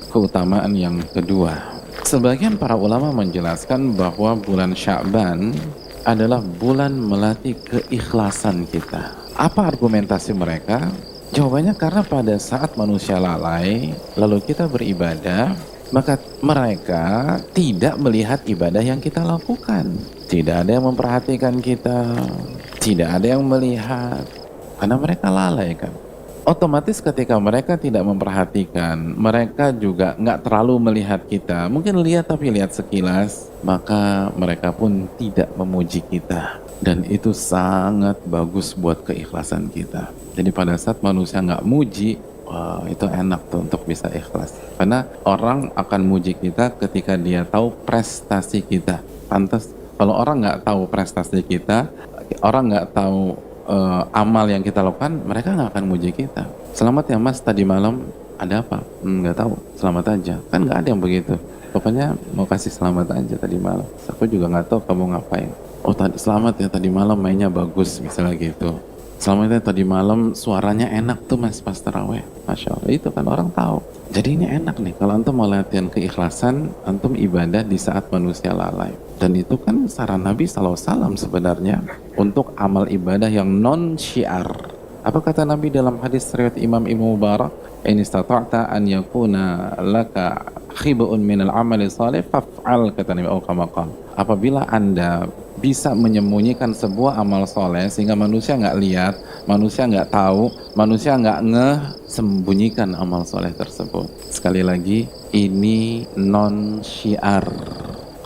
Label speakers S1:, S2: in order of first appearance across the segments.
S1: keutamaan yang kedua. Sebagian para ulama menjelaskan bahwa bulan Sya'ban adalah bulan melatih keikhlasan kita. Apa argumentasi mereka? Jawabannya karena pada saat manusia lalai, lalu kita beribadah, maka mereka tidak melihat ibadah yang kita lakukan. Tidak ada yang memperhatikan kita, tidak ada yang melihat, karena mereka lalai kan. Otomatis ketika mereka tidak memperhatikan, mereka juga nggak terlalu melihat kita, mungkin lihat tapi lihat sekilas, maka mereka pun tidak memuji kita. Dan itu sangat bagus buat keikhlasan kita. Jadi pada saat manusia nggak muji, wah, itu enak tuh untuk bisa ikhlas. Karena orang akan muji kita ketika dia tahu prestasi kita. Pantas kalau orang nggak tahu prestasi kita, orang nggak tahu amal yang kita lakukan, mereka nggak akan muji kita. Selamat ya mas, tadi malam ada apa? Nggak tahu, selamat aja. Kan nggak ada yang begitu. Pokoknya mau kasih selamat aja tadi malam. Aku juga nggak tahu kamu ngapain. Oh tadi selamat ya, tadi malam mainnya bagus, misalnya gitu. Selamat ya, tadi malam suaranya enak tuh mas pas taraweh. Masya Allah, itu kan orang tahu. Jadi ini enak nih, kalau antum mau latihan keikhlasan, antum ibadah di saat manusia lalai. Dan itu kan saran Nabi SAW sebenarnya untuk amal ibadah yang non syiar. Apa kata Nabi dalam hadis riwayat Imam Ibnu Mubarak? In istata'ta an yakuna laka khibun minal amali salih faf'al, kata Nabi apabila Anda bisa menyembunyikan sebuah amal soleh sehingga manusia nggak lihat, manusia nggak tahu, manusia nggak sembunyikan amal soleh tersebut. Sekali lagi, ini non syiar.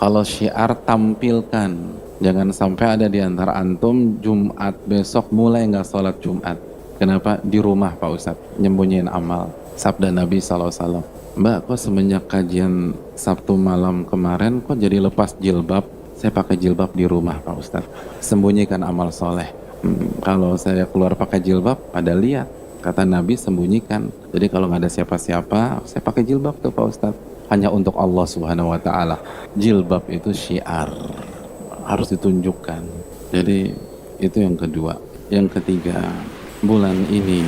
S1: Kalau syiar tampilkan. Jangan sampai ada di antara antum Jumat besok mulai nggak sholat Jumat. Kenapa? Di rumah Pak Ustadz, nyembunyiin amal. Sabda Nabi SAW, Mbak, kok semenjak kajian Sabtu malam kemarin kok jadi lepas jilbab? Saya pakai jilbab di rumah Pak Ustadz. Sembunyikan amal soleh. Kalau saya keluar pakai jilbab, pada lihat. Kata Nabi, sembunyikan. Jadi kalau nggak ada siapa-siapa, saya pakai jilbab tuh Pak Ustadz. Hanya untuk Allah Subhanahu wa Ta'ala. Jilbab itu syiar, harus ditunjukkan. Jadi itu yang kedua. Yang ketiga, bulan ini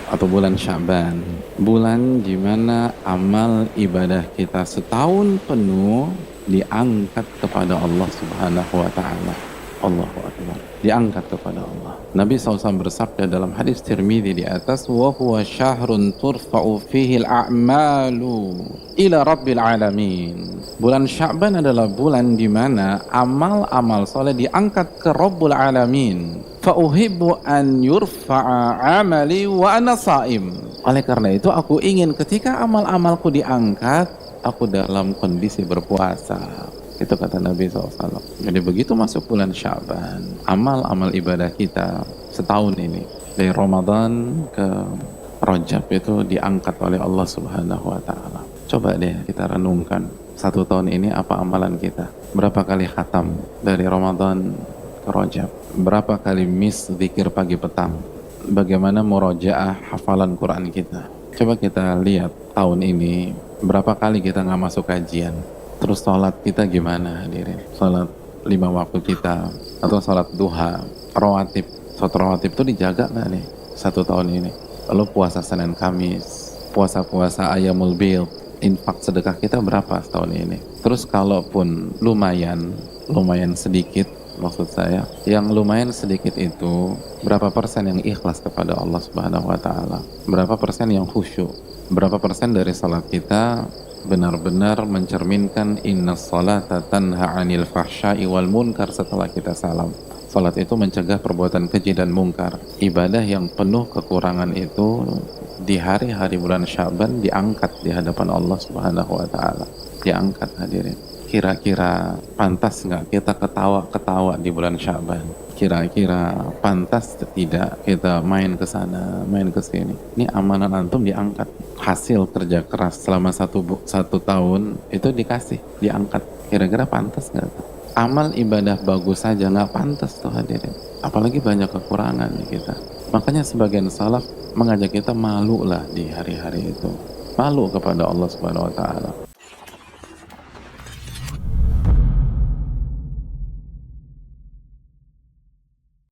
S1: atau bulan Sya'ban, bulan di mana amal ibadah kita setahun penuh diangkat kepada Allah Subhanahu wa Ta'ala. Allahu Akbar, diangkat kepada Allah. Nabi SAW bersabda dalam hadis Tirmidzi di atas, wa huwa syahrun turfa'u fihi al-a'malu ila rabbil alamin. Bulan Sya'ban adalah bulan di mana amal-amal soleh diangkat ke Rabbul Alamin. Fa uhibbu an yurfa'a amali wa ana sha'im. Oleh karena itu aku ingin ketika amal-amalku diangkat, aku dalam kondisi berpuasa. Itu kata Nabi SAW. Jadi begitu masuk bulan Sya'ban, amal-amal ibadah kita setahun ini, dari Ramadan ke Rajab, itu diangkat oleh Allah Subhanahu wa Ta'ala. Coba deh kita renungkan, satu tahun ini apa amalan kita? Berapa kali khatam dari Ramadan ke Rajab? Berapa kali miss zikir pagi petang? Bagaimana murojaah hafalan Quran kita? Coba kita lihat tahun ini, berapa kali kita nggak masuk kajian? Terus sholat kita gimana hadirin? Sholat 5 waktu kita, atau sholat duha, rawatib. Sholat rawatib itu dijaga nggak nih satu tahun ini? Lalu puasa Senin Kamis, puasa-puasa Ayyamul Bid, infak sedekah kita berapa tahun ini? Terus kalaupun lumayan sedikit, maksud saya, yang lumayan sedikit itu berapa persen yang ikhlas kepada Allah Subhanahu wa Ta'ala? Berapa persen yang khusyuk? Berapa persen dari salat kita benar-benar mencerminkan inna salata tanha 'anil fahsya'i wal munkar setelah kita salam? Salat itu mencegah perbuatan keji dan mungkar. Ibadah yang penuh kekurangan itu di hari-hari bulan Sya'ban diangkat di hadapan Allah Subhanahu wa Ta'ala. Diangkat hadirin. Kira-kira pantas nggak kita ketawa-ketawa di bulan Sya'ban? Kira-kira pantas tidak kita main ke sana, main ke sini? Ini amalan antum diangkat. Hasil kerja keras selama satu tahun itu dikasih, diangkat. Kira-kira pantas nggak tuh? Amal ibadah bagus saja nggak pantas tuh hadirin. Apalagi banyak kekurangan kita. Makanya sebagian salaf mengajak kita malu lah di hari-hari itu. Malu kepada Allah Subhanahu wa Ta'ala.